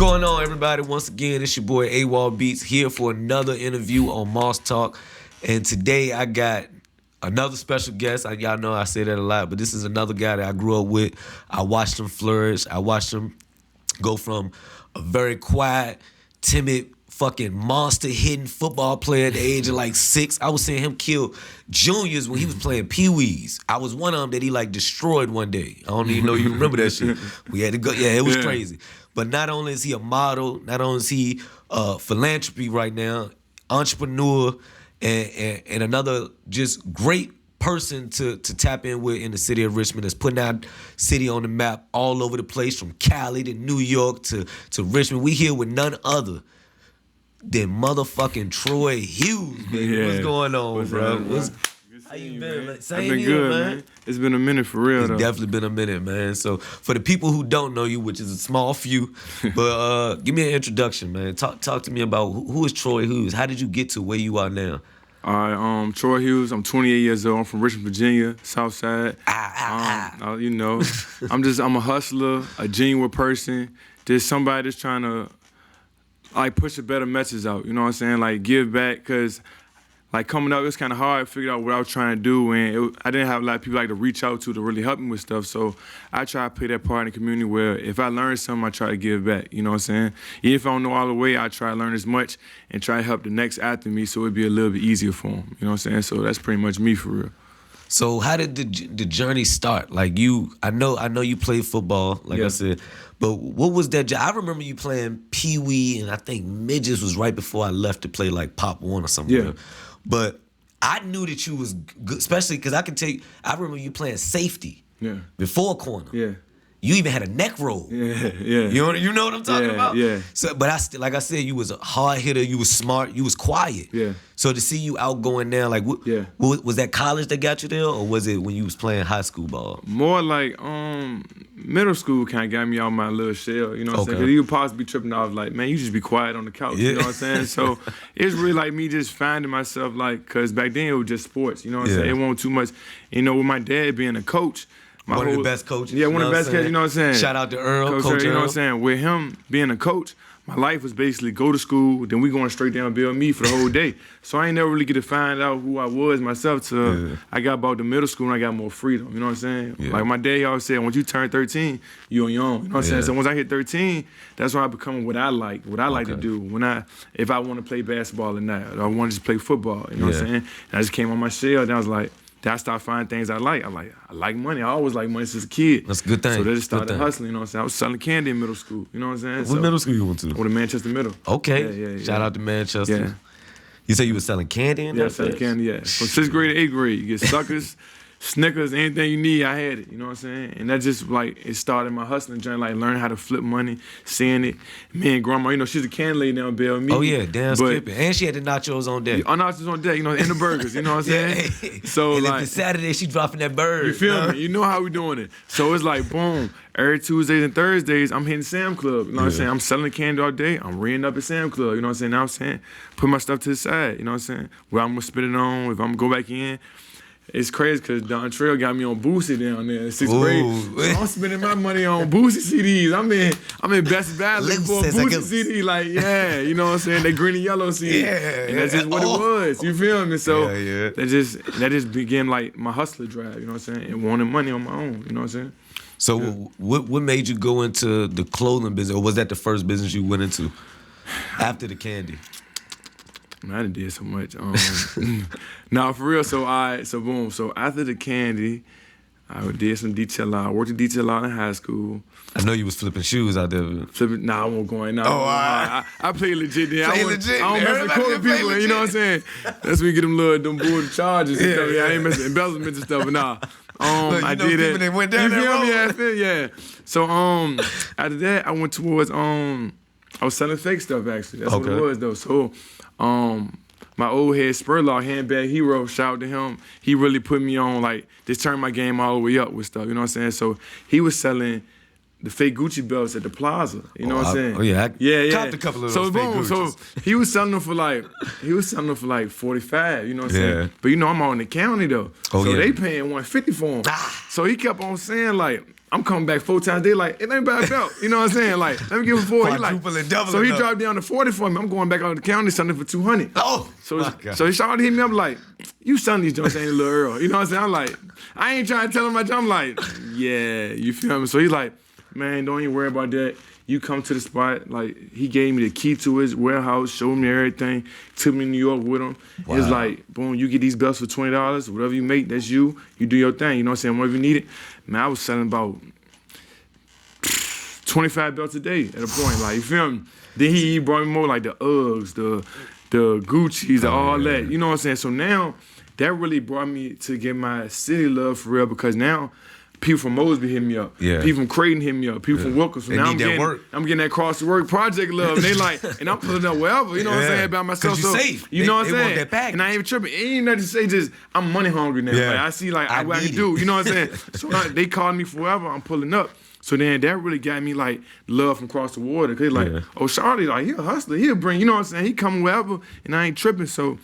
going on, everybody? Once again, it's your boy AWOL Beatz here for another interview on Moss Talk. And today I got another special guest. Y'all know I say that a lot, but this is another guy that I grew up with. I watched him flourish. I watched him go from a very quiet, timid, fucking monster hitting football player at the age of like 6. I was seeing him kill juniors when he was playing Pee-wees. I was one of them that he like destroyed one day. I don't even know you remember that shit. We had to go. Yeah, it was crazy. But not only is he a model, not only is he philanthropy right now, entrepreneur, and another just great person to tap in with in the city of Richmond that's putting our city on the map all over the place, from Cali to New York to Richmond. We here with none other than motherfucking Troi Hughes, baby. Yeah. What's going on, bro? How you been? Man. I've been good, man. It's been a minute for real, though. It's definitely been a minute, man. So for the people who don't know you, which is a small few, but give me an introduction, man. Talk to me about who is Troi Hughes? How did you get to where you are now? All right, Troi Hughes. I'm 28 years old. I'm from Richmond, Virginia, South Side. You know, I'm a hustler, a genuine person. There's somebody that's trying to like push a better message out. You know what I'm saying? Like give back, because like coming up, it was kind of hard to figure out what I was trying to do, and I didn't have a lot of people like to reach out to really help me with stuff. So I try to play that part in the community where if I learn something, I try to give back. You know what I'm saying? Even if I don't know all the way, I try to learn as much and try to help the next after me so it'd be a little bit easier for them. You know what I'm saying? So that's pretty much me for real. So how did the journey start? Like I know you played football, like I said, but what was that? I remember you playing Pee-wee, and I think midgets was right before I left to play like Pop 1 or something. Yeah. But I knew that you was good, especially because I remember you playing safety before corner. Yeah. You even had a neck roll. Yeah. You know what I'm talking about? Yeah. So, but like I said, you was a hard hitter. You was smart. You was quiet. Yeah. So to see you outgoing now, like, was that college that got you there, or was it when you was playing high school ball? More like middle school kind of got me out my little shell. You know what I'm saying? Because you would possibly be tripping off like, man, you just be quiet on the couch. You know what I'm saying? So it's really like me just finding myself, like, because back then it was just sports. You know what I'm saying? It wasn't too much. You know, with my dad being a coach. One of the best coaches. Yeah, one of the best coaches, you know what I'm saying? Shout out to Earl, Coach Earl, you know Earl. what I'm saying? With him being a coach, my life was basically go to school, then we going straight down Bill Me for the whole day. So I ain't never really get to find out who I was myself till I got about the middle school and I got more freedom, you know what I'm saying? Yeah. Like my dad always said, once you turn 13, you on your own, you know what I'm saying? So once I hit 13, that's when I become what I like to do. If I want to play basketball or not, or I want to just play football, you know what I'm saying? And I just came on my shell and I was like, I started finding things I like. I like money. I always like money since a kid. That's a good thing. So they just started hustling, you know what I'm saying? I was selling candy in middle school, you know what I'm saying? What middle school you went to? I went to Manchester Middle. Okay. Shout out to Manchester. Yeah. You said you were selling candy in that place? Selling candy, From 6th grade to 8th grade, you get suckers, Snickers, anything you need, I had it, you know what I'm saying? And that just, like, it started my hustling journey, like, learning how to flip money, seeing it. Me and Grandma, you know, she's a candy lady now in Bell Mead. Oh, yeah, damn skipping. And she had the nachos on deck. Nachos on deck, you know, and the burgers, you know what I'm saying? So, and like, if it's Saturday, she dropping that bird. You feel me? You know how we doing it. So it's like, boom, every Tuesdays and Thursdays, I'm hitting Sam Club, you know what I'm saying? I'm selling candy all day. I'm reading up at Sam Club, you know what I'm saying? Now I'm saying, put my stuff to the side, you know what I'm saying? Where I'm gonna spit it on, if I'm gonna go back in. It's crazy because Don Trail got me on Boosie down there in 6th grade. So I'm spending my money on Boosie CDs. I'm in Best Buy looking for a Boosie CD. Like, you know what I'm saying? They green and yellow CD. And that's just what it was. You feel me? So that just began like my hustler drive, you know what I'm saying? And wanting money on my own, you know what I'm saying? So what made you go into the clothing business, or was that the first business you went into after the candy? Man, I done did so much. Nah, for real. So boom. So after the candy, I did some detail out. I worked in detail out in high school. I know you was flipping shoes out there. Nah, I won't go in. I play legit then. I don't mess with quoting people, legit. You know what I'm saying? That's when you get them bull charges and stuff. Yeah, I ain't messing with embezzlement and stuff, but nah. Look, I did it. They went down that road. Yeah. So after that, I went towards I was selling fake stuff actually. That's what it was though. So my old head Spurlock, handbag hero, shout out to him. He really put me on, like, just turned my game all the way up with stuff, you know what I'm saying? So he was selling the fake Gucci belts at the Plaza, you know what I'm saying? I copped a couple of those fake Gucci's. So he was selling them for like 45, you know what I'm saying? But you know I'm out in the county though. They paying $150 for them. So he kept on saying like, I'm coming back 4 times a day, like, it ain't bad belt. You know what I'm saying? Like, let me give him 4. He like, so he dropped down to 40 for me. I'm going back out to the county selling for 200. Oh, so he started hitting me up like, you selling these joints ain't a little early. You know what I'm saying? I'm like, I ain't trying to tell him my job. I'm like, yeah, you feel me? So he's like, man, don't even worry about that. You come to the spot. Like, he gave me the key to his warehouse, showed me everything, took me to New York with him. Wow. It's like, boom, you get these belts for $20. Whatever you make, that's you. You do your thing. You know what I'm saying? Whatever you need it. Man, I was selling about 25 belts a day at a point. Like, you feel me? Then he brought me more like the Uggs, the Gucci's, all that. You know what I'm saying? So now, that really brought me to get my city love for real, because now, people from Mosby hit me up. Yeah. People from Creighton hit me up. People from Wilkerson. Now I'm getting that cross the work project love. And they like, and I'm pulling up wherever, you know what I'm saying, by myself. Because you're safe. You know what I'm saying? Want that package. And I ain't even tripping. Ain't nothing to say, just I'm money hungry now. Yeah. Like, I see like what I can do. You know what I'm saying? So they called me forever. I'm pulling up. So then that really got me like love from across the water. Cause like, oh, Charlie, like, he a hustler. He'll bring, you know what I'm saying? He come wherever and I ain't tripping. So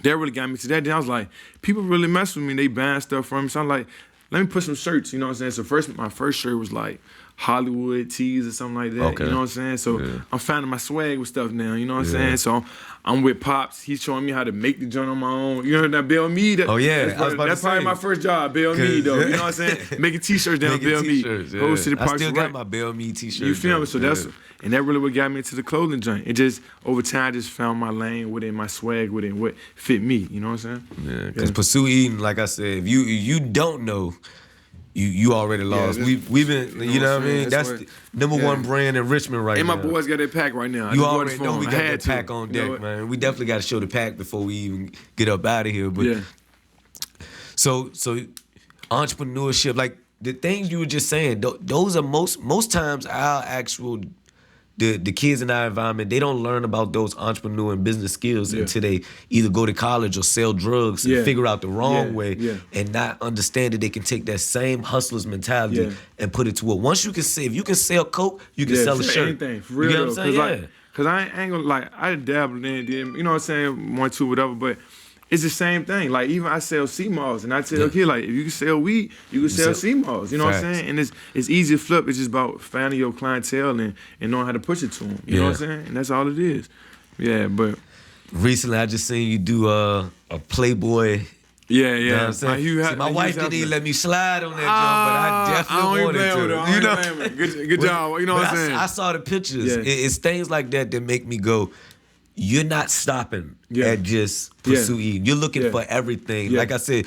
that really got me to that. Then I was like, people really mess with me. They buying stuff from me. So I'm like, let me put some shirts, you know what I'm saying? So my first shirt was like Hollywood tees or something like that, you know what I'm saying? So I'm finding my swag with stuff now, you know what I'm saying? So I'm with Pops. He's showing me how to make the joint on my own. You know that Bill Mead? That's probably my first job, Bill Mead, though. You know what I'm saying? Making T-shirts down Bill Mead. I still got my Bill Mead T-shirt. You feel me? So and that really what got me into the clothing joint. It just, over time, I just found my lane within my swag, within what fit me. You know what I'm saying? Yeah, because Pursue Eden, like I said, if you don't know, you already lost. We've been, you know what I mean? That's the number one brand in Richmond right now. And my boys got that pack right now. You already know we got that pack on deck, man. We definitely got to show the pack before we even get up out of here. But so entrepreneurship, like the things you were just saying, those are most times our actual the kids in our environment, they don't learn about those entrepreneur and business skills until they either go to college or sell drugs and figure out the wrong way and not understand that they can take that same hustler's mentality and put it to work. Once you can say, if you can sell coke, you can sell a shirt. Anything, for real. You know what I'm saying? Cause I ain't gonna, like, I dabbled in it, you know what I'm saying, 1, 2, whatever, but it's the same thing. Like, even I sell CMOS, and I tell a kid, like, if you can sell weed, you can sell CMOS. You know what I'm saying? And it's easy to flip. It's just about finding your clientele and knowing how to push it to them. You know what I'm saying? And that's all it is. Yeah, but recently I just seen you do a Playboy. Yeah. You know what I'm saying? See, my wife didn't even let me slide on that job, but I definitely wanted to. You know? Good job. You know what I'm saying? I saw the pictures. It's things like that make me go, you're not stopping at just Pursue Eden. You're looking for everything. Like I said,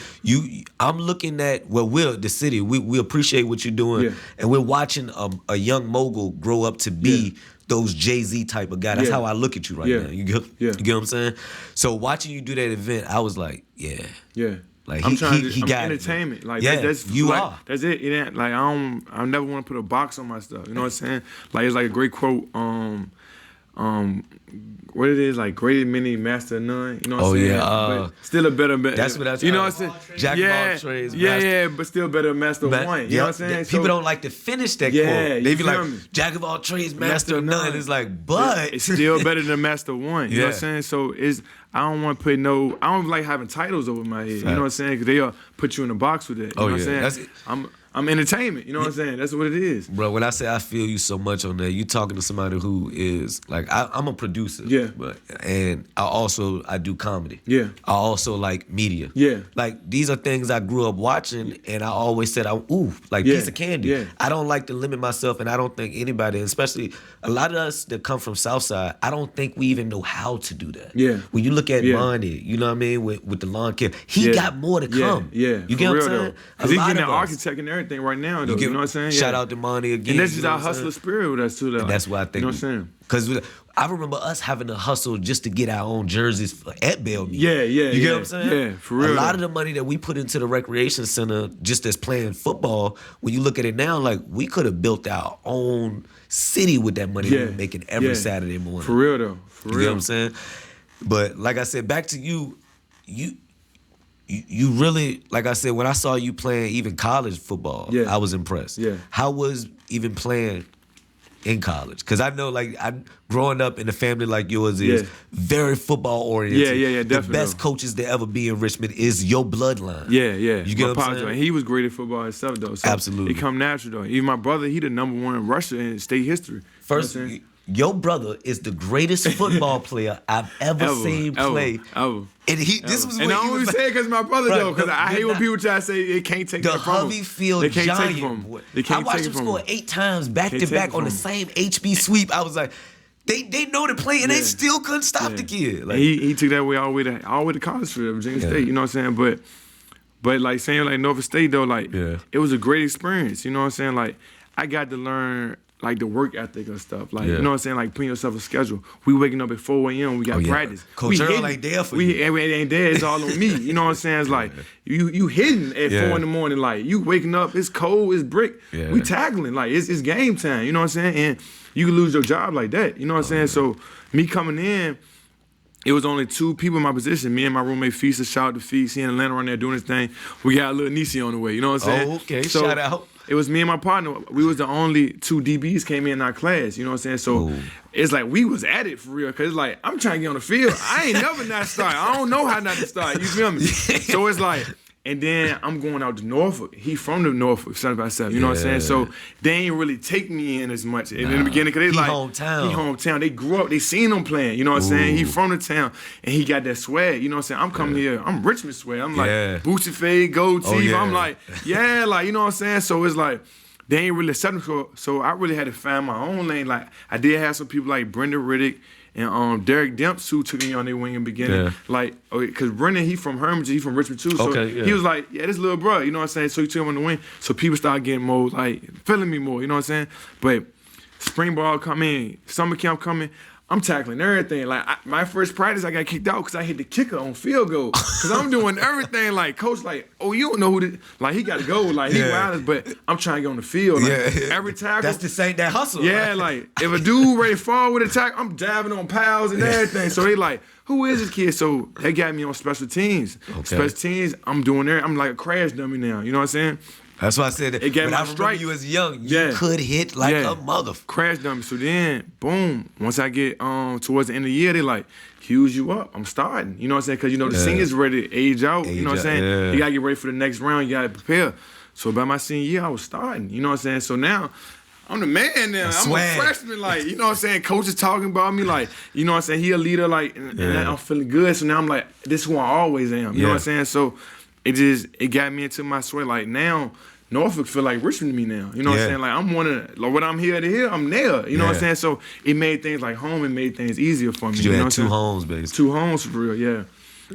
I'm looking at, the city. We appreciate what you're doing, and we're watching a young mogul grow up to be those Jay-Z type of guy. That's how I look at you right now. You get what I'm saying? So watching you do that event, I was like, like I'm trying to got entertainment. Like that's you like, are. That's it. It ain't, like I never want to put a box on my stuff. You know what I'm saying? Like, it's like a great quote. What it is, like, greater many, master of none. You know what I'm saying? But still a better. That's what I. You know what I'm saying? Jack of all trades. But still better master of one. You know what I'm saying? People don't like to finish that quote. They be like, Jack of all trades, master of none. It's like, but it's still better than master of one. You know what I'm saying? So I don't want to put I don't like having titles over my head. You know what I'm saying? Because they'll put you in a box with that. You know what I'm saying? I'm entertainment, you know what I'm saying? That's what it is. Bro, when I say I feel you so much on that, you talking to somebody who is, like, I'm a producer. And I do comedy. I also like media. Like, these are things I grew up watching, and I always said, piece of candy. I don't like to limit myself, and I don't think anybody, especially a lot of us that come from Southside, I don't think we even know how to do that. When you look at Monty, you know what I mean, with the lawn care, he got more to come. You get what I'm saying? Because he's getting an architect and everything right now, though. You know what I'm saying? Shout out to Monty again. And that's just our hustler spirit with us, too, though. And that's what I think. You know what I'm saying? Because I remember us having to hustle just to get our own jerseys at Bellmead. You get what I'm saying? Yeah, for real. A lot of the money that we put into the recreation center just as playing football, when you look at it now, like, we could have built our own city with that money we were making every Saturday morning. For real, though. For real. You get what I'm saying? But like I said, back to you really, like I said, when I saw you playing even college football, I was impressed. How was even playing in college? Because I know, like, growing up in a family like yours is very football oriented. Yeah, definitely. The best coaches to ever be in Richmond is your bloodline. Yeah. You get what I'm saying? He was great at football himself, though. So Absolutely. It come natural, though. Even my brother, he the #1 rusher in state history. First, your brother is the greatest football player I've ever seen play. Ever. And this was and I only say it because my brother, though, because I hate when people try to say it can't take it from him. The Hubbyfield They can't giant. take it from him. They I can't watched take him it from score him. 8 times back-to-back on the same HB sweep. I was like, they know the play, and they still couldn't stop the kid. Like, he took that way all the way to college for Virginia State, you know what I'm saying? But like saying like Norfolk State, though, like it was a great experience, you know what I'm saying? Like I got to learn like the work ethic and stuff. Like, you know what I'm saying? Like putting yourself a schedule. We waking up at 4 a.m. We got practice. Coach Earl ain't there for you. It ain't there. It's all on me. You know what I'm saying? It's like you hitting at 4 in the morning. Like you waking up. It's cold. It's brick. We tackling. Like it's game time. You know what I'm saying? And you can lose your job like that. You know what I'm saying? So me coming in, it was only 2 people in my position. Me and my roommate Feast. Shout out to Feast. He in Atlanta on there doing his thing. We got a little Nisi on the way. You know what I'm saying? Oh, okay. So, shout out. It was me and my partner. We was the only 2 DBs came in our class. You know what I'm saying? So it's like we was at it for real. Cause it's like I'm trying to get on the field. I ain't never not start. I don't know how not to start. You feel me? So it's like. And then I'm going out to Norfolk. He from the Norfolk, 7x7. You know what I'm saying? So they ain't really take me in as much in the beginning. Cause they like, hometown. He hometown. They grew up, they seen him playing. You know what I'm saying? He from the town. And he got that swag. You know what I'm saying? I'm coming here. I'm Richmond swag. I'm like, Bootsy fade, gold teeth. I'm like, like, you know what I'm saying? So it's like, they ain't really accept him. So I really had to find my own lane. Like, I did have some people like Brendan Riddick, and Derek Demps, who took me on their wing in the beginning. Like, because Brendan, he from Hermitage, he from Richmond too. So he was like, this little bro, you know what I'm saying? So he took him on the wing. So people started getting more, like, feeling me more, you know what I'm saying? But spring ball coming, summer camp coming, I'm tackling everything. Like, my first practice, I got kicked out because I hit the kicker on field goal. Because I'm doing everything. Like, coach, like, oh, you don't know who this, like, he got to go. Like, he wireless, but I'm trying to get on the field. Like, every tackle. That's the same, that hustle. Yeah, like, if a dude ready to fall with a tackle, I'm diving on pals and everything. So they like, who is this kid? So they got me on special teams. Special teams, I'm doing there. I'm like a crash dummy now. You know what I'm saying? That's why I said that. It gave when my I remember strike. you as young, you could hit like a motherfucker. Crash dummy. So then, boom, once I get towards the end of the year, they like, Hughes, you up. I'm starting. You know what I'm saying? Because, you know, the seniors ready to age out. You know what I'm saying? You got to get ready for the next round. You got to prepare. So by my senior year, I was starting. You know what I'm saying? So now, I'm the man now. I'm a freshman, like, you know what I'm saying? Coach is talking about me, like, you know what I'm saying? He a leader, like, and I'm feeling good. So now I'm like, this is who I always am. You know what I'm saying? So it got me into my sweat. Like, now, Norfolk feel like Richmond to me now. You know what I'm saying? Like, I'm one of, like, when I'm here to here, I'm there. You know what I'm saying? So it made things like home. It made things easier for me. You know had what 2 homes, basically. 2 homes for real, yeah.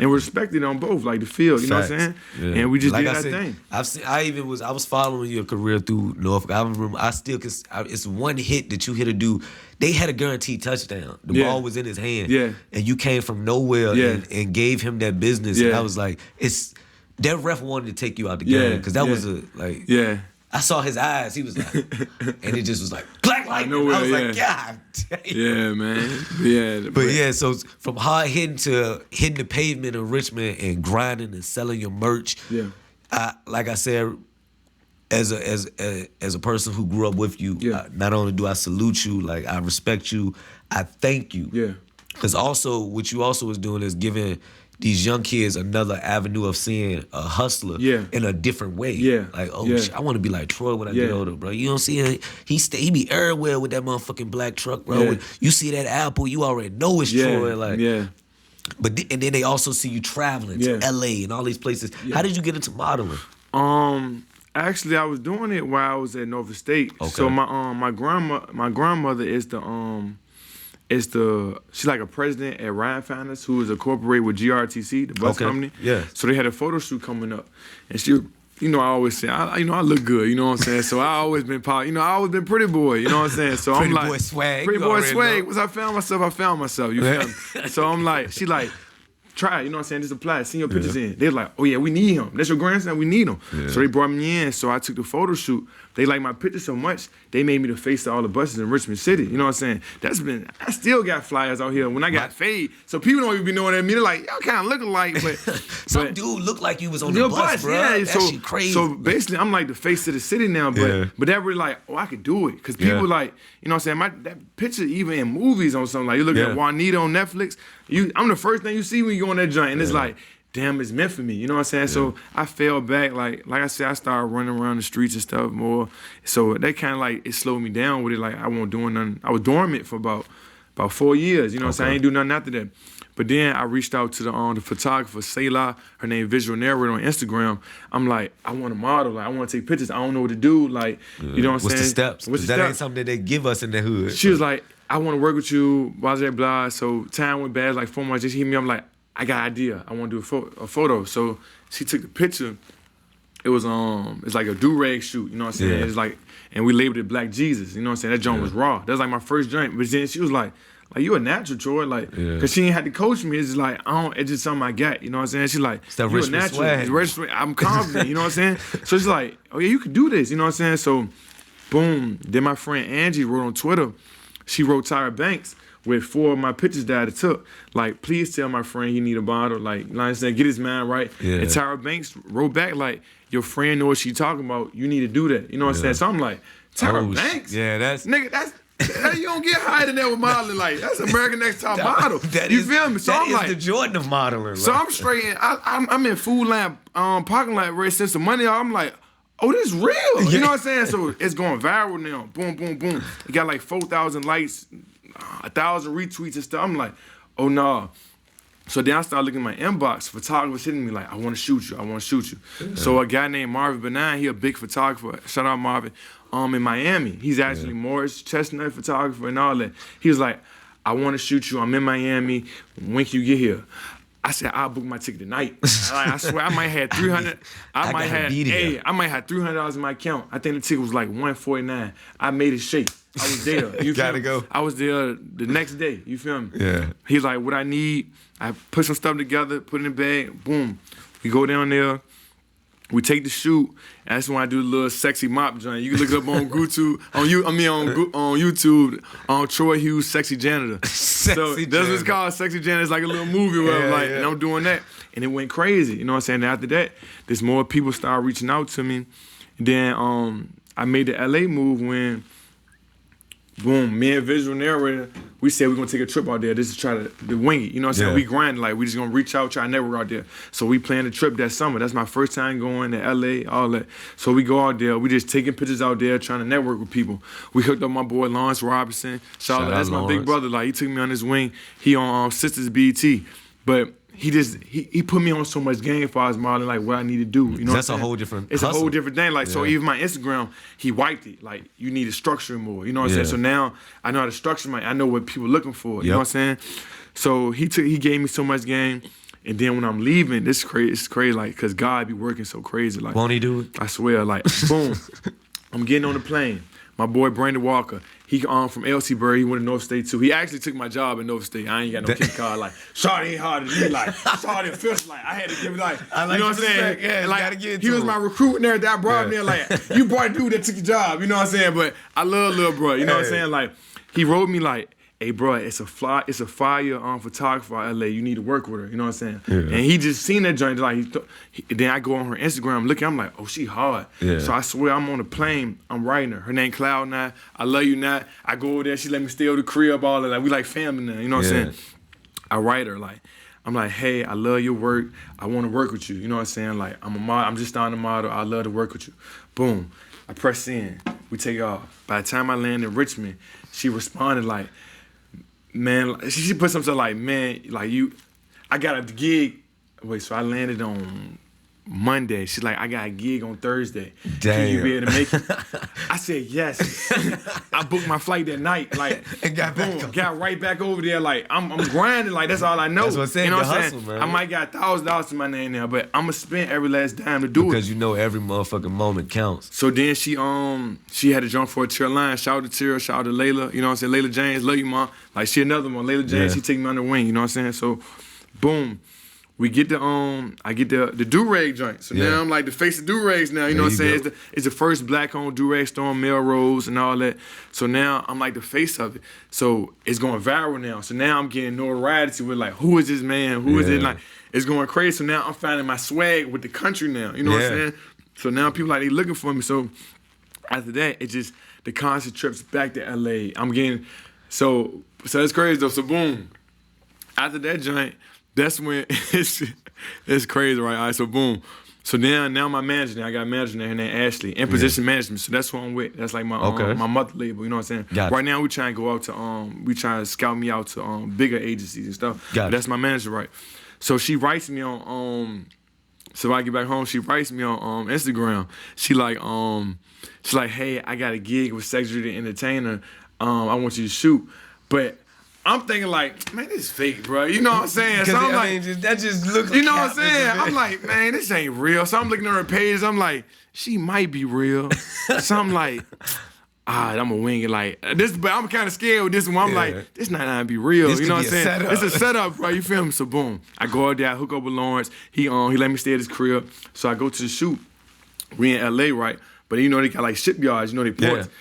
And we're respected on both, like the field, you know what I'm saying? Yeah. And we just did that thing. I was following your career through Norfolk. I remember, it's one hit that you hit a dude. They had a guaranteed touchdown. The ball was in his hand. Yeah. And you came from nowhere and gave him that business. And I was like, that ref wanted to take you out the game. Because that was I saw his eyes. He was like, and it just was like, black lightning. I was like, God damn. Yeah, man. But so from hard hitting to hitting the pavement in Richmond and grinding and selling your merch. Yeah. Like I said, as a person who grew up with you, not only do I salute you, like I respect you, I thank you. Yeah. Because also, what you also was doing is giving these young kids another avenue of seeing a hustler in a different way. Yeah. Like, shit, I want to be like Troi when I get older, bro. You don't see it. He be everywhere with that motherfucking black truck, bro. When you see that Apple, you already know it's Troi. Like, but and then they also see you traveling to LA and all these places. How did you get into modeling? Actually, I was doing it while I was at Norfolk State. Okay. So my grandmother is she's like a president at Ryan Founders, who is incorporated with GRTC, the bus company. Yeah. So they had a photo shoot coming up, and she, you know, I always say, I look good. You know what I'm saying? So I always been I always been pretty boy. You know what I'm saying? So I'm like, pretty boy swag. Once I found myself. You feel me? So I'm like, she like, try it, you know what I'm saying? Just apply, send your pictures in. They're like, oh yeah, we need him. That's your grandson, we need him. Yeah. So they brought me in, so I took the photo shoot. They liked my picture so much, they made me the face of all the buses in Richmond City. You know what I'm saying? I still got flyers out here when I got fade. So people don't even be knowing that me. They're like, y'all kind of look alike, but some dude looked like you was on the bus, bro. Yeah, that shit crazy. So basically, I'm like the face of the city now, but that really like, oh, I could do it. Because people like, you know what I'm saying? That picture even in movies on something, like you look at Juanita on Netflix, I'm the first thing you see when you go on that joint, and it's like, damn, it's meant for me. You know what I'm saying? Yeah. So I fell back. Like I said, I started running around the streets and stuff more. So that kind of like, it slowed me down with it. Like I wasn't doing nothing. I was dormant for about 4 years. You know what I'm saying? I ain't do nothing after that. But then I reached out to the photographer, Selah, her name Visual Narrator on Instagram. I'm like, I want to model. Like I want to take pictures. I don't know what to do. Like, you know what I'm saying? What's the steps? That ain't something that they give us in the hood. She was like, I want to work with you, blah, blah, blah. So time went bad, like 4 months. Just hit me. I'm like, I got an idea. I want to do a photo. So she took the picture. It was it's like a do-rag shoot, you know what I'm saying? It's like, and we labeled it Black Jesus, you know what I'm saying? That joint was raw. That was like my first joint. But then she was like you a natural, Troy, like, cause she ain't had to coach me. It's just like it's just something I got, you know what I'm saying? She's like, you a natural. It's I'm confident, you know what I'm saying? So she's like, oh yeah, you can do this, you know what I'm saying? So, boom. Then my friend Angie wrote on Twitter. She wrote Tyra Banks with 4 of my pictures that I took. Like, please tell my friend he need a bottle. Like I said, get his mind right. Yeah. And Tyra Banks wrote back like, your friend know what she talking about. You need to do that. You know what I'm saying? So I'm like, Tyra Banks? Yeah, that's... Nigga, that's... you don't get higher than that with modeling. Like, that's American Next Top Model. You feel me? So I'm like... the Jordan of modeling. So I'm straight in. I'm in Food Lamp parking lot where it sends some money out. I'm like... oh, this is real. You know what I'm saying? So it's going viral now. Boom, boom, boom. It got like 4,000 likes, 1,000 retweets and stuff. I'm like, oh, no. So then I started looking at my inbox. Photographers hitting me like, I want to shoot you. I want to shoot you. Yeah. So a guy named Marvin Benin, he a big photographer. Shout out Marvin. In Miami. He's actually Morris Chestnut photographer and all that. He was like, I want to shoot you. I'm in Miami. When can you get here? I said, I'll book my ticket tonight. I swear, I might have 300. I might have $300 in my account. I think the ticket was like $149. I made it shake. I was there. You gotta go. I was there the next day. You feel me? Yeah. He's like, what I need, I put some stuff together, put it in the bag, boom. We go down there. We take the shoot, and that's when I do the little sexy mop joint. You can look it up on YouTube, on YouTube, on Troi Hughes, Sexy Janitor. So that's what it's called, Sexy Janitor. It's like a little movie where and I'm doing that, and it went crazy. You know what I'm saying? And after that, there's more people started reaching out to me. And then I made the LA move when, boom, me and Visual Narrator, we said we're gonna take a trip out there just to try to wing it. You know what I'm saying? We grind, like we just gonna reach out, try to network out there. So we planned a trip that summer. That's my first time going to LA, all that. So we go out there, we just taking pictures out there, trying to network with people. We hooked up my boy Lawrence Robinson. Shout out, that's my big brother. Like he took me on his wing. He on Sisters BT. But he put me on so much game for his modeling, like what I need to do. You know, that's a whole different. It's a whole different thing. Like so, even my Instagram, he wiped it. Like you need to structure it more. You know what I'm saying? So now I know how to structure I know what people are looking for. You know what I'm saying? So he gave me so much game, and then when I'm leaving, this is crazy. It's crazy, like because God be working so crazy. Like won't he do it? I swear. Like boom, I'm getting on the plane. My boy Brandon Walker, he from LC Bird, he went to North State too. He actually took my job at North State. I ain't got no kid card. Like, Shawty ain't hard to me. Like, Shawty feels like I had to give it like, you know what I'm saying? Yeah, like, gotta get he was my recruit and everything. I brought him in like, you brought a dude that took your job. You know what I'm saying? But I love little bro. You know what I'm saying? Like, he wrote me like, hey bro, it's a fire photographer out LA. You need to work with her. You know what I'm saying? Yeah. And he just seen that joint. Like, then I go on her Instagram looking. I'm like, oh, she hard. Yeah. So I swear I'm on a plane. I'm writing her. Her name Cloud9. I love you not. I go over there. She let me stay over the crib. All that. Like we like family now. You know what I'm saying? I write her like. I'm like, hey, I love your work. I want to work with you. You know what I'm saying? Like, I'm a model. I'm just starting a model. I love to work with you. Boom. I press in. We take off. By the time I land in Richmond, she responded like, man, she put something like, man, like I got a gig. Wait, so I landed on Monday. She's like, I got a gig on Thursday. Damn. Can you be able to make it? I said, yes. I booked my flight that night. Like, and got right back over there. Like, I'm grinding. Like, that's all I know. That's what I'm saying. You know what I'm saying? Man. I might got $1,000 to my name now, but I'm going to spend every last dime to do it. Because you know every motherfucking moment counts. So then she had to jump for a cheer line. Shout out to Tira, shout out to Layla. You know what I'm saying? Layla James, love you, mom. Like, she another one. Layla James, she take me on the wing. You know what I'm saying? So, boom. we get I get the do-rag joint. So now I'm like the face of do-rags now, you know what I'm saying? It's the first black-owned do-rag store on Melrose and all that. So now I'm like the face of it. So it's going viral now. So now I'm getting notoriety with like, who is this man? Who is it? Like, it's going crazy. So now I'm finding my swag with the country now, you know what I'm saying? So now people like, they looking for me. So after that, it just, the constant trips back to LA. I'm getting, so it's crazy though. So boom, after that joint, that's when it's crazy, right? All right, so boom. So now my manager, now I got a manager there, her name Ashley, in position management. So that's who I'm with. That's like my my mother label, you know what I'm saying? Gotcha. Right now we trying to go out to we trying to scout me out to bigger agencies and stuff. Gotcha. But that's my manager, right? So she writes me on so when I get back home, she writes me on Instagram. She's like, hey, I got a gig with Cedric the Entertainer. I want you to shoot. But I'm thinking like, man, this is fake, bro. You know what I'm saying? So I'm like, that just looks like, you know what I'm saying? I'm like, man, this ain't real. So I'm looking at her page. I'm like, she might be real. So I'm like, I'm gonna wing it like this. But I'm kind of scared with this one. I'm like, this not gonna be real. This you know what I'm saying? Setup. It's a setup, bro. You feel me? So boom, I go out there, I hook up with Lawrence. He let me stay at his crib. So I go to the shoot. We in LA, right? But you know they got like shipyards. You know they ports. Yeah.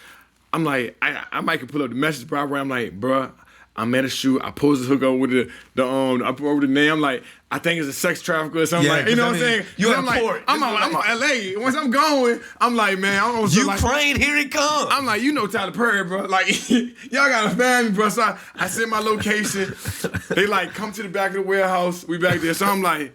I'm like, I might could pull up the message, bro. I'm like, bro, I'm at a shoot. I posted hook up with I put over the name. I'm like, I think it's a sex trafficker or something. Like, you know what I'm saying? You I'm like, port. I'm on LA. Once I'm going, I'm like, man, I don't know. Ukraine, here it comes. I'm like, you know Tyler Perry, bro. Like, y'all gotta find me, bro. So I send my location. They like, come to the back of the warehouse. We back there. So I'm like,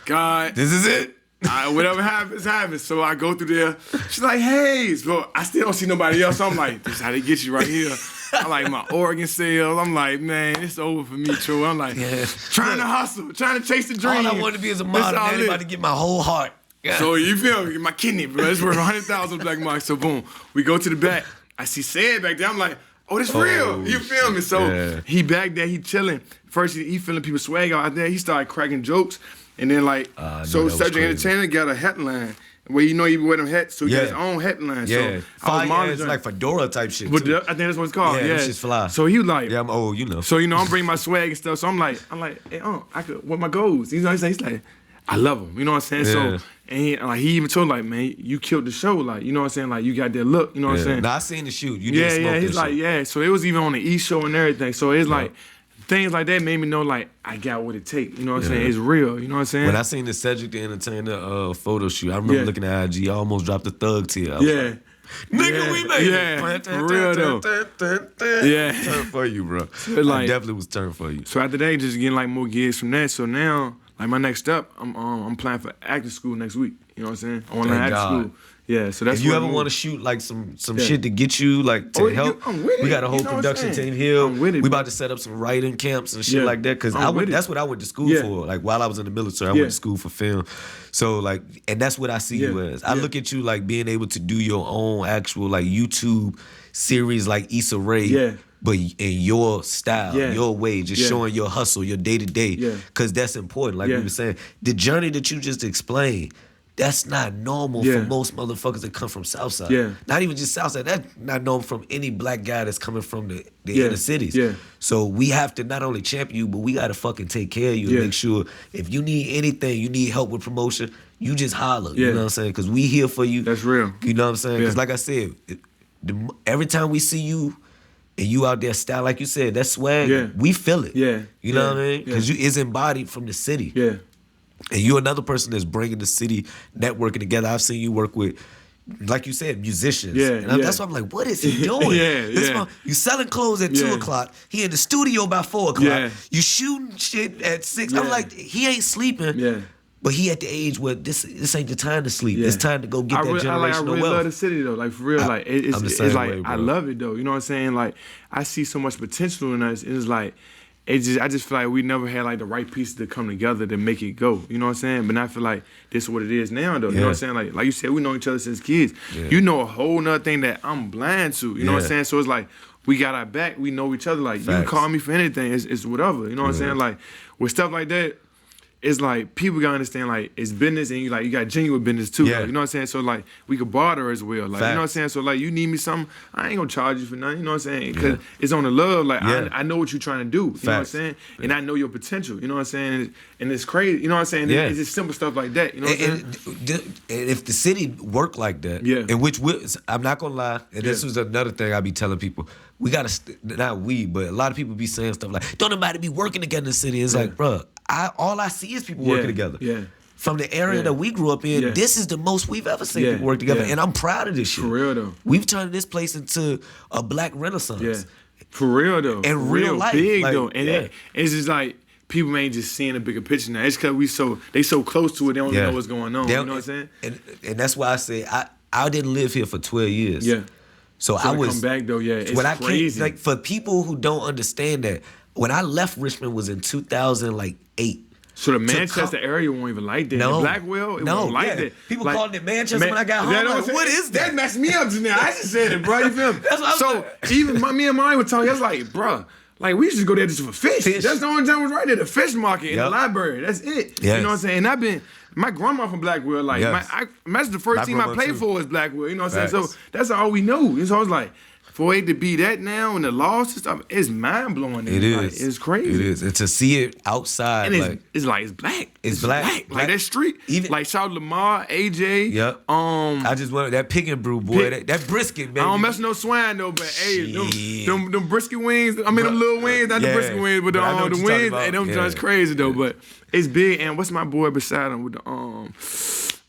God. This is it. Whatever happens, happens. So I go through there. She's like, hey. So I still don't see nobody else. So I'm like, this is how they get you right here. I like my organ sales. I'm like, man, it's over for me, True. I'm like, trying to hustle, trying to chase the dream. All I wanted to be is a model. Now I'm about to get my whole heart. Yeah. So you feel me? My kidney, bro. It's worth 100,000 black marks. So boom, we go to the back. I see Sid back there. I'm like, oh, this real. You feel me? So he back there, he chilling. First, he feeling people swag out there. He started cracking jokes. And then like, so Cedric Entertainer got a headline where he be wearing them hats, so he got his own headline. Yeah, So it's like fedora type shit too. I think that's what it's called. Yeah, that shit's fly. So he was like, I'm old, you know. So I'm bringing my swag and stuff. So I'm like, hey, I could. What my goals? You know, he's like, I love him. You know what I'm saying? Yeah. So and he even told like, man, you killed the show. Like, you know what I'm saying? Like, you got that look. You know what I'm saying? Now I seen the shoot. You didn't smoke he's like, shit. So it was even on the East show and everything. So it's like. Things like that made me know, like, I got what it takes. You know what I'm saying? It's real. You know what I'm saying? When I seen the Cedric the Entertainer photo shoot, I remember looking at IG, I almost dropped a thug tear. Nigga, we made it. For real, though. Turn for you, bro. So like, I definitely was turned for you. So after that, just getting, like, more gigs from that. So now, like, my next step, I'm applying for acting school next week. You know what I'm saying? I want to acting school. Yeah, so that's. If you ever want to shoot like some shit to get you like to help, I'm with it. We got a whole production team here. I'm with it, we about to set up some writing camps and shit like that because that's what I went to school for. Like while I was in the military, I went to school for film. So like, and that's what I see you as. I look at you like being able to do your own actual like YouTube series like Issa Rae. But in your style, your way, just showing your hustle, your day to day, because that's important. Like we were saying, the journey that you just explained. That's not normal for most motherfuckers that come from Southside. Not even just Southside. That's not normal from any black guy that's coming from the inner cities. So we have to not only champion you, but we got to fucking take care of you and make sure if you need anything, you need help with promotion, you just holler. You know what I'm saying? Because we here for you. That's real. You know what I'm saying? Because like I said, every time we see you and you out there style, like you said, that swag, we feel it. You know what I mean? Because it's embodied from the city. And you're another person that's bringing the city networking together. I've seen you work with, like you said, musicians. And that's why I'm like, what is he doing? You selling clothes at 2 o'clock. He in the studio by 4 o'clock. You shooting shit at 6. I'm like, he ain't sleeping. But he at the age where this ain't the time to sleep. It's time to go get that generational wealth. I really love the city though. Like for real, like it's like way, I love it though. You know what I'm saying? Like I see so much potential in us. It's like. I just feel like we never had like the right pieces to come together to make it go. You know what I'm saying? But I feel like this is what it is now though. You know what I'm saying? Like you said, we know each other since kids. You know a whole nother thing that I'm blind to. You know what I'm saying? So it's like we got our back. We know each other. Like you can call me for anything. It's whatever. You know what I'm saying? Like with stuff like that, it's like people gotta understand like it's business and you got genuine business too. Yeah. Like, you know what I'm saying? So like we could barter as well. Like, you know what I'm saying? So like you need me something, I ain't gonna charge you for nothing. You know what I'm saying? Because it's on the love. Like I know what you're trying to do. You know what I'm saying? And I know your potential. You know what I'm saying? And it's crazy. You know what I'm saying? It's just simple stuff like that. You know what I'm saying? And if the city worked like that, in which I'm not gonna lie, and this was another thing I be telling people. We gotta not we, but a lot of people be saying stuff like, "Don't nobody be working together in the city." It's like, bro, all I see is people working together. Yeah. From the area that we grew up in, this is the most we've ever seen people work together, and I'm proud of this shit. For real though, we've turned this place into a black renaissance. Yeah, for real though, in real life, big like, though, and it's just like. People ain't just seeing a bigger picture now. It's because they so close to it, they don't know what's going on. You know what I'm saying? And that's why I say I didn't live here for 12 years. Yeah. So I was come back though. Yeah, it's when crazy. Like for people who don't understand that, when I left Richmond was in 2008. So the Manchester area won't even like that. No. Blackwell, it won't like that. People called it Manchester when I got home. Like, what is that? That messed me up just now. I just said it, bro. You feel me? That's what so even me and mine were talking. I was like, bro. Like, we used to go there just for fish. That's the only time was right there, the fish market in the library. That's it. You know what I'm saying? And my grandma from Blackwell, like, that's the first team I played for was Blackwell. You know what I'm saying? So that's all we know. So I was like, for it to be that now and the loss and stuff, it's mind blowing. It is. Like, it's crazy. It is. And to see it outside, and it's black. It's black. Like that street. Even like Charles Lamar, AJ. Yep. I just wanted that pick and brew, boy. That brisket, baby. I don't mess no swine though, but hey, them brisket wings. I mean, them little wings, not the brisket wings, but the wings. Hey, them joints crazy though. But it's big. And what's my boy beside him with the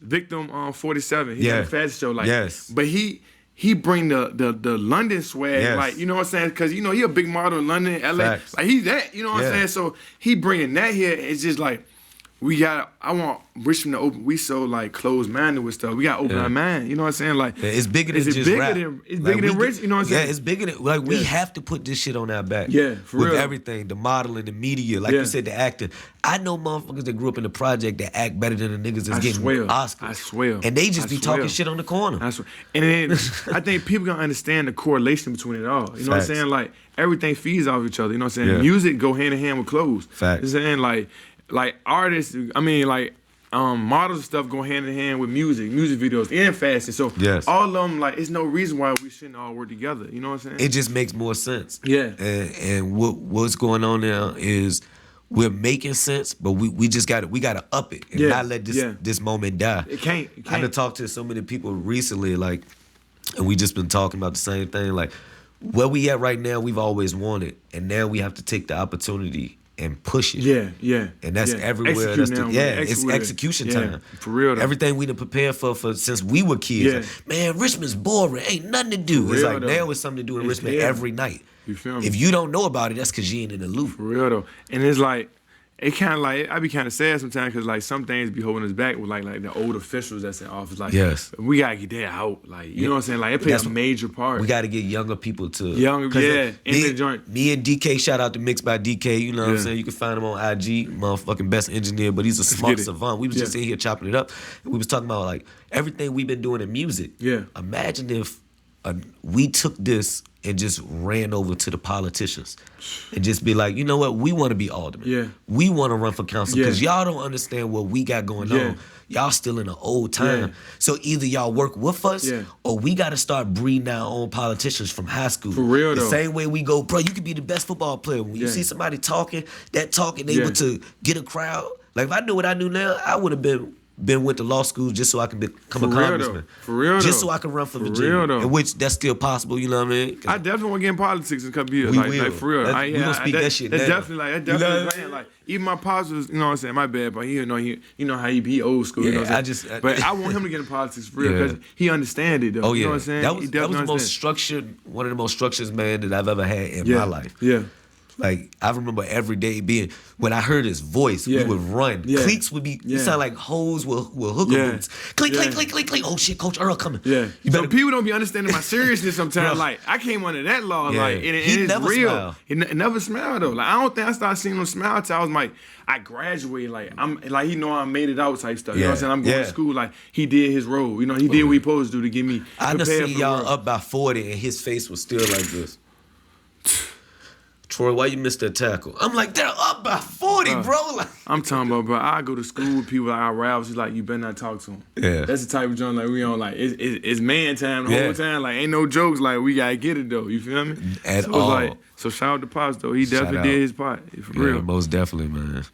Victim 47? He had a fashion show, like. But he bring the London swag, like, you know what I'm saying? Because, you know, he a big model in London, LA. Facts. Like, he's that, you know what I'm saying? So he bringing that here. It's just like, I want Richmond to open. We so, like, closed-minded with stuff. We got to open our mind, you know what I'm saying? Like, it's bigger than just rap. It's bigger than Rich, you know what I'm saying? Yeah, it's bigger than, like, we have to put this shit on our back. Yeah, for real. With everything, the modeling, the media, like you said, the acting. I know motherfuckers that grew up in the project that act better than the niggas that's getting Oscars. I swear. And they just be talking shit on the corner. I swear. And then I think people gonna understand the correlation between it all. You know what I'm saying? Like, everything feeds off each other. You know what I'm saying? Music go hand in hand with clothes. Facts. You know what I'm saying? Like artists, I mean, like, models and stuff go hand in hand with music videos, and fashion. So all of them, like, it's no reason why we shouldn't all work together. You know what I'm saying? It just makes more sense. Yeah. And what's going on now is we're making sense, but we just gotta up it and not let this moment die. It can't. I done talked to so many people recently, like, and we just been talking about the same thing. Like, where we at right now, we've always wanted, and now we have to take the opportunity and push it. Yeah. And that's everywhere. It's execution time. For real though. Everything we done prepared for since we were kids. Like, man, Richmond's boring. Ain't nothing to do. It's like, now it's something to do in Richmond every night. You feel me? If you don't know about it, that's because you ain't in the loop. For real though. And it's like, it kind of like, I be kind of sad sometimes because, like, some things be holding us back with, like the old officials that's in office. Like, we got to get that out. Like, you know what I'm saying? Like, it plays a major part. We got to get younger people to. In the joint. Me and DK, shout out to Mix by DK, you know what I'm saying? You can find him on IG, motherfucking best engineer, but he's a smart savant. We was just in here chopping it up. And we was talking about, like, everything we've been doing in music. Yeah. Imagine if we took this and just ran over to the politicians and just be like, you know what, we want to be aldermen. Yeah. We want to run for council because y'all don't understand what we got going on. Y'all still in an old time. Yeah. So either y'all work with us or we got to start breeding our own politicians from high school. For real though. The same way we go, bro, you could be the best football player. When you see somebody talking, able to get a crowd. Like, if I knew what I knew now, I would have been went to law school just so I can become a congressman. For real though. Just so I can run for Virginia. In which that's still possible, you know what I mean? I definitely want to get in politics in a couple years. Like, for real. We gonna speak that shit that's now. definitely like, even my pops was, you know what I'm saying, my bad, but you know how he old school, you know what I'm saying? But I want him to get in politics for real because he understands it though. Oh yeah. You know what I'm saying? That was the most structured, one of the most structured man that I've ever had in my life. Yeah. Like, I remember every day being, when I heard his voice, we would run. Cleats would be, you sound like hoes with hooker boots. Click, click, click, click, click. Oh shit, Coach Earl coming. Yeah. So people don't be understanding my seriousness sometimes. Like, I came under that law, like, and it's never real. Smile. It never smiled though. Like, I don't think I started seeing him smile till I was like, I graduated. Like, I'm like, he know I made it out type stuff. You know what I'm saying? I'm going to school. Like, he did his role. You know, he did what he supposed to do to get me. I done seen y'all up by 40 and his face was still like this. Troi, why you missed that tackle? I'm like, they're up up by 40, bro. Like, I'm talking about, bro. I go to school with people like our rivals. He's like, you better not talk to him. Yeah. That's the type of joint like we on. Like it's man time the whole time. Like ain't no jokes. Like we gotta get it though. You feel me? At so all. Like, so shout out to Pops though. He definitely did his part. For real. Most definitely, man.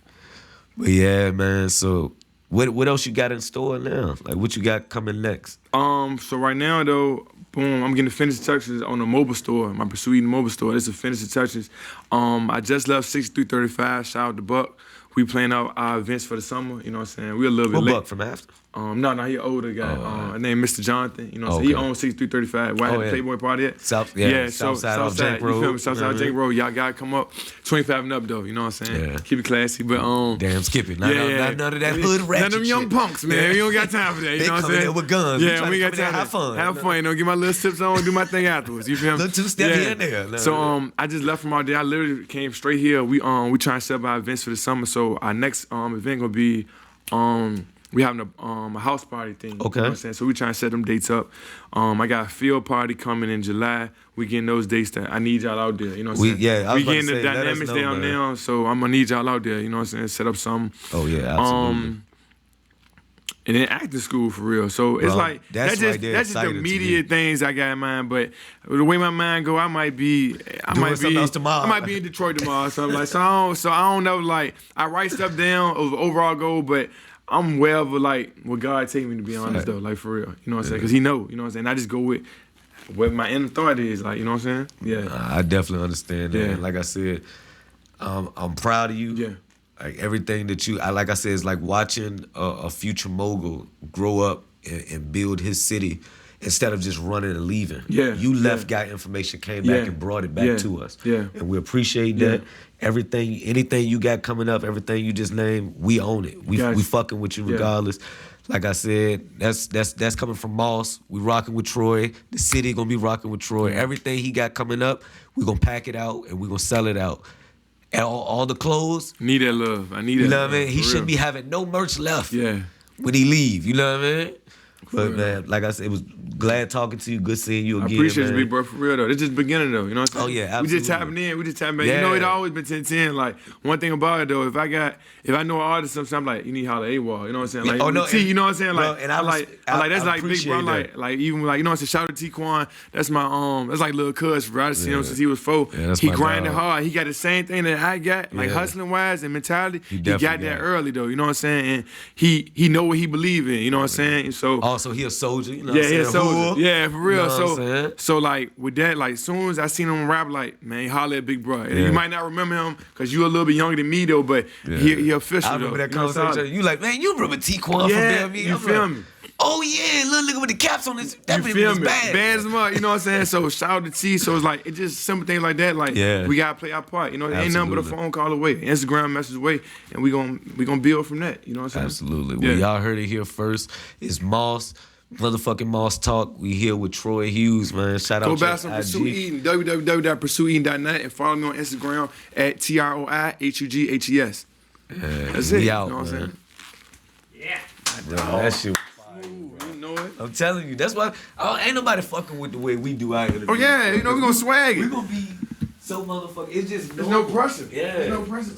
But yeah, man. So what else you got in store now? Like what you got coming next? So right now though, boom, I'm getting the finishing touches on the mobile store, my Pursue Eating mobile store. This is the finishing touches. I just left 6335. Shout out to Buck. We playing out our events for the summer. You know what I'm saying? We a little bit late. Buck from after? No, he an older guy. His name Mr. Jonathan. You know what I'm saying? He owns 6335. Why had the Playboy party at? Southside off Jake Road. You feel me? Southside Jake Road. Y'all gotta come up 25 and up though. You know what I'm saying? Yeah. Keep it classy, but damn, skip it. Not none of that hood ratchet. None of them young punks, man. We don't got time for that. You know what I'm saying? They with guns. Yeah, we got time. Have fun. Have fun. You know, get my little sips on, do my thing afterwards. You feel me? Little two-step here and there. So I just left from out there. I literally came straight here. We trying to set up our events for the summer. So our next event gonna be we having a house party thing. Okay. You know what I'm saying? So we trying to set them dates up. I got a field party coming in July. We getting those dates that I need y'all out there. You know what I'm saying? Yeah, we getting the dynamics down now. So I'm gonna need y'all out there. You know what I'm saying? Set up something. Oh yeah, absolutely. And then acting school for real. So it's like that's just the immediate things I got in mind. But the way my mind go, I might be tomorrow. I might be in Detroit tomorrow or something like so I don't know, like I write stuff down of the overall goal, but I'm wherever like where God take me, to be honest though, like for real. You know what I'm saying? Because he know, you know what I'm saying? I just go with what my inner thought is, like, you know what I'm saying? Yeah. I definitely understand that. Yeah. Like I said, I'm proud of you. Yeah. Like everything that you, like I said, it's like watching a future mogul grow up and build his city instead of just running and leaving. Yeah. You left, got information, came back and brought it back to us. Yeah. And we appreciate that. Everything, anything you got coming up, everything you just named, we own it. We fucking with you regardless. Like I said, that's coming from Moss. We rocking with Troi. The city gonna be rocking with Troi. Everything he got coming up, we gonna pack it out and we gonna sell it out. All the clothes. Need that love. I need that. You know what I mean? mean? He shouldn't be having no merch left. Yeah. When he leave, you know what I mean? But man, like I said, it was glad talking to you. Good seeing you again. I appreciate man. you, big bro, for real though. It's just beginning though, you know what I'm saying? Oh yeah, absolutely. We just tapping in. You know, it always been 10-10. Like one thing about it though, if I know an artist, sometimes I'm like, you need to holler AWOL. You know what I'm saying? Like, you know what I'm saying? Like, and I like that's like big bro. Like even like, you know what I'm saying? Shout out to T-Quan. That's my that's like little cuz. I just seen him since he was 4. Yeah, he grinded hard. He got the same thing that I got, like hustling wise and mentality. He got that early though. You know what I'm saying? And he know what he believe in. You know what I'm saying? So also he a soldier. You know yeah, he a soldier. Yeah, for real. You know so like with that, like soon as I seen him rap, like man, he holler at Big Bro. And you might not remember him because you a little bit younger than me though, but he official. I remember though. that conversation. You like, man, you remember T-Quan from BME? You feel me? Oh yeah, little nigga with the caps on his. That video was bad. Bad as much, you know what I'm saying? So shout out to T. So it's like it's just simple things like that. Like we gotta play our part. You know, it ain't nothing but a phone call away, Instagram message away, and we gonna build from that. You know what I'm saying? Absolutely. Well, y'all heard it here first. It's Moss. Motherfucking Moss Talk. We here with Troi Hughes, man. Shout out to Go back on Pursue Eating, www.pursueeating.net, and follow me on Instagram at TROIHUGHES. That's it. We out, you know what I'm saying? Yeah. Bro, that shit. You know it. I'm telling you, that's why ain't nobody fucking with the way we do our interviews. Oh yeah, you know we gonna swag it. We gonna be so motherfucking. It's just There's no pressure. Yeah. There's no pressure.